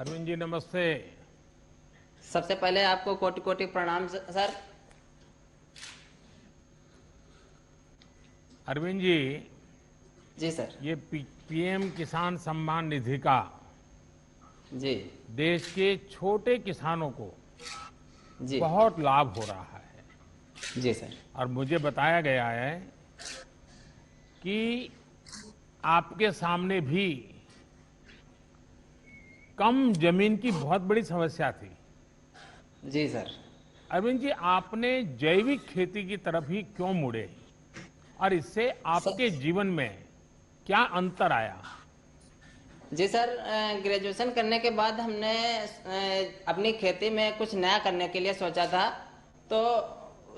अरविंद जी नमस्ते। सबसे पहले आपको कोटि कोटि प्रणाम सर। अरविंद जी, जी सर। ये पीएम किसान सम्मान निधि का जी। देश के छोटे किसानों को जी। बहुत लाभ हो रहा है। जी सर। और मुझे बताया गया है कि आपके सामने भी कम जमीन की बहुत बड़ी समस्या थी। जी सर। अरविंद जी, आपने जैविक खेती की तरफ ही क्यों मुड़े और इससे सर। आपके जीवन में क्या अंतर आया? जी सर, ग्रेजुएशन करने के बाद हमने अपनी खेती में कुछ नया करने के लिए सोचा था। तो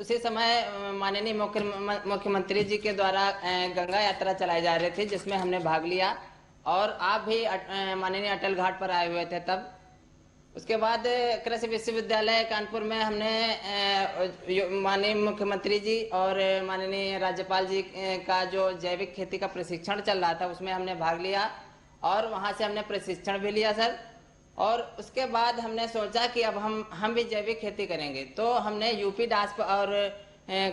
उसी समय माननीय मुख्यमंत्री जी के द्वारा गंगा यात्रा चलाई जा रही थी, जिसमें हमने भाग लिया। और आप भी माननीय अटल घाट पर आए हुए थे तब। उसके बाद कृषि विश्वविद्यालय कानपुर में हमने माननीय मुख्यमंत्री जी और माननीय राज्यपाल जी का जो जैविक खेती का प्रशिक्षण चल रहा था उसमें हमने भाग लिया। और वहाँ से हमने प्रशिक्षण भी लिया सर। और उसके बाद हमने सोचा कि अब हम भी जैविक खेती करेंगे। तो हमने यूपी डास्प और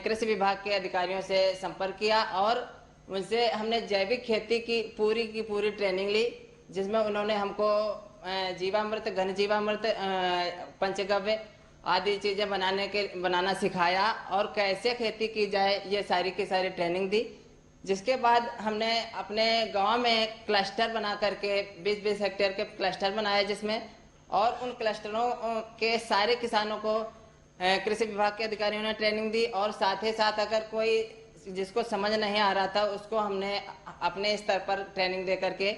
कृषि विभाग के अधिकारियों से संपर्क किया और उनसे हमने जैविक खेती की पूरी ट्रेनिंग ली, जिसमें उन्होंने हमको जीवामृत, घन जीवामृत, पंचगव्य आदि चीजें बनाना सिखाया और कैसे खेती की जाए ये सारी की सारी ट्रेनिंग दी। जिसके बाद हमने अपने गांव में क्लस्टर बना करके 20-20 हेक्टेयर के क्लस्टर बनाए, जिसमें और उन क्लस्टरों के सारे किसानों को कृषि विभाग के अधिकारियों ने ट्रेनिंग दी। और साथ ही साथ अगर कोई जिसको समझ नहीं आ रहा था उसको हमने अपने स्तर पर ट्रेनिंग दे करके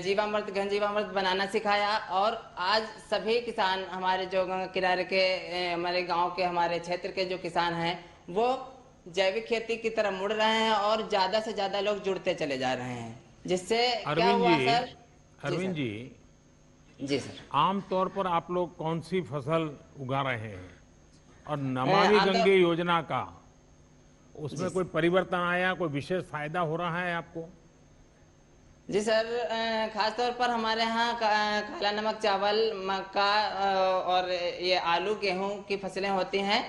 जीवामृत, घन जीवामृत बनाना सिखाया। और आज सभी किसान हमारे जो गंगा किनारे के हमारे गांव के, हमारे क्षेत्र के जो किसान हैं, वो जैविक खेती की तरफ मुड़ रहे हैं और ज्यादा से ज्यादा लोग जुड़ते चले जा रहे हैं। जिससे क्या अरविंद हुआ जी, सर? जी अरविंद सर। जी, जी सर। आमतौर पर आप लोग कौन सी फसल उगा रहे हैं? और नमामि आमतौर। गंगे योजना का जी उसमें कोई सर। परिवर्तन आया, कोई विशेष फायदा हो रहा है आपको? जी सर, खास तौर पर हमारे यहाँ काला नमक चावल, मक्का और ये आलू गेहूं की फसलें होती हैं।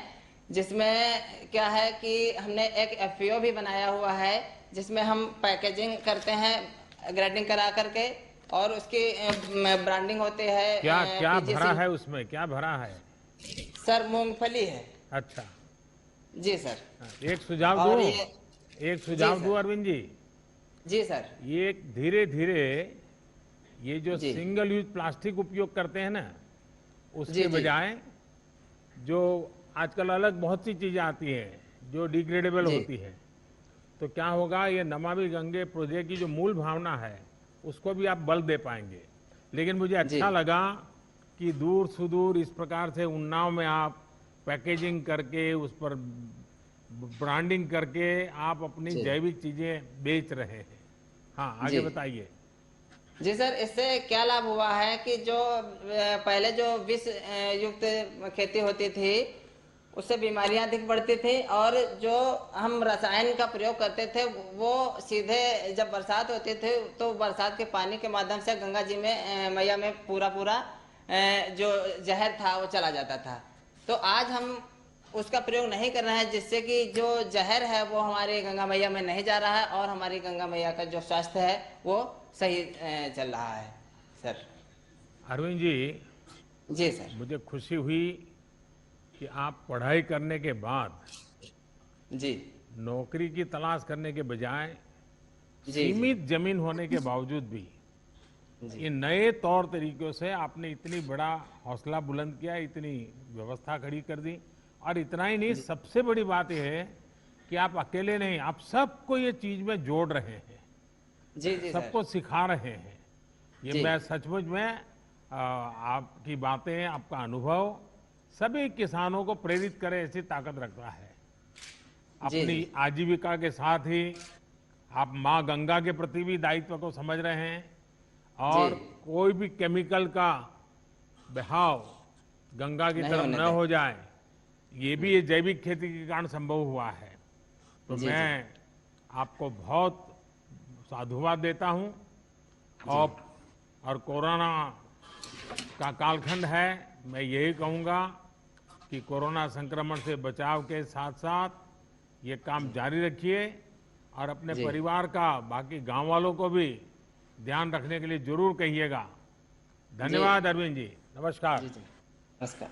जिसमें क्या है कि हमने एक एफपीओ भी बनाया हुआ है, जिसमें हम पैकेजिंग करते हैं ग्रेडिंग करा करके। और उसकी ब्रांडिंग होती क्या है क्या भरा पीजीसी। है उसमें, क्या भरा है? सर, मूंगफली है। अच्छा। जी सर। हाँ, एक सुझाव और दूं, ये। एक जी सुझाव दूं सर। अरविंद जी। जी सर। ये धीरे धीरे ये जो जी। सिंगल यूज प्लास्टिक उपयोग करते हैं ना, जी। उसके जी। बजाय जो आजकल अलग बहुत सी चीजें आती हैं जो डिग्रेडेबल जी। होती है, तो क्या होगा, ये नमामि गंगे प्रोजेक्ट की जो मूल भावना है उसको भी आप बल दे पाएंगे। लेकिन मुझे जी। अच्छा लगा कि दूर सुदूर इस प्रकार से उन्नाव में आप पैकेजिंग करके उस पर ब्रांडिंग करके आप अपनी जी। जैविक चीजें बेच रहे हैं। हाँ, जी। आगे बताइए। जी सर, इससे क्या लाभ हुआ है कि जो पहले जो विष युक्त खेती होती थी उससे बीमारियां अधिक बढ़ती थी। और जो हम रसायन का प्रयोग करते थे वो सीधे जब बरसात होती थी तो बरसात के पानी के माध्यम से गंगा जी में मैया में पूरा पूरा जो जहर था वो चला जाता था। तो आज हम उसका प्रयोग नहीं कर रहे हैं, जिससे कि जो जहर है वो हमारी गंगा मैया में नहीं जा रहा है और हमारी गंगा मैया का जो स्वास्थ्य है वो सही चल रहा है सर। अरविंद जी, जी सर। मुझे खुशी हुई कि आप पढ़ाई करने के बाद जी। नौकरी की तलाश करने के बजाय जी। जी। सीमित जमीन होने के बावजूद भी जी। ये नए तौर तरीकों से आपने इतनी बड़ा हौसला बुलंद किया, इतनी व्यवस्था खड़ी कर दी। और इतना ही नहीं, जी। सबसे बड़ी बात यह है कि आप अकेले नहीं, आप सबको ये चीज में जोड़ रहे हैं, जी। जी सर। सबको सिखा रहे हैं। ये जी। मैं सचमुच में आपकी बातें, आपका अनुभव सभी किसानों को प्रेरित करे ऐसी ताकत रखता है। जी। अपनी जी। आजीविका के साथ ही आप माँ गंगा के प्रति भी दायित्व को समझ रहे हैं। जी। और कोई भी केमिकल का बहाव गंगा की नहीं तरफ होने न दें। हो जाए, ये भी ये जैविक खेती के कारण संभव हुआ है। तो जी। जी। मैं आपको बहुत साधुवाद देता हूँ। जी। और कोरोना का कालखंड है। मैं यही कहूंगा कि कोरोना संक्रमण से बचाव के साथ साथ ये काम जारी रखिए और अपने जी परिवार का, बाकी गांव वालों को भी ध्यान रखने के लिए जरूर कहिएगा। जी धन्यवाद अरविंद जी, नमस्कार। जी। नमस्कार।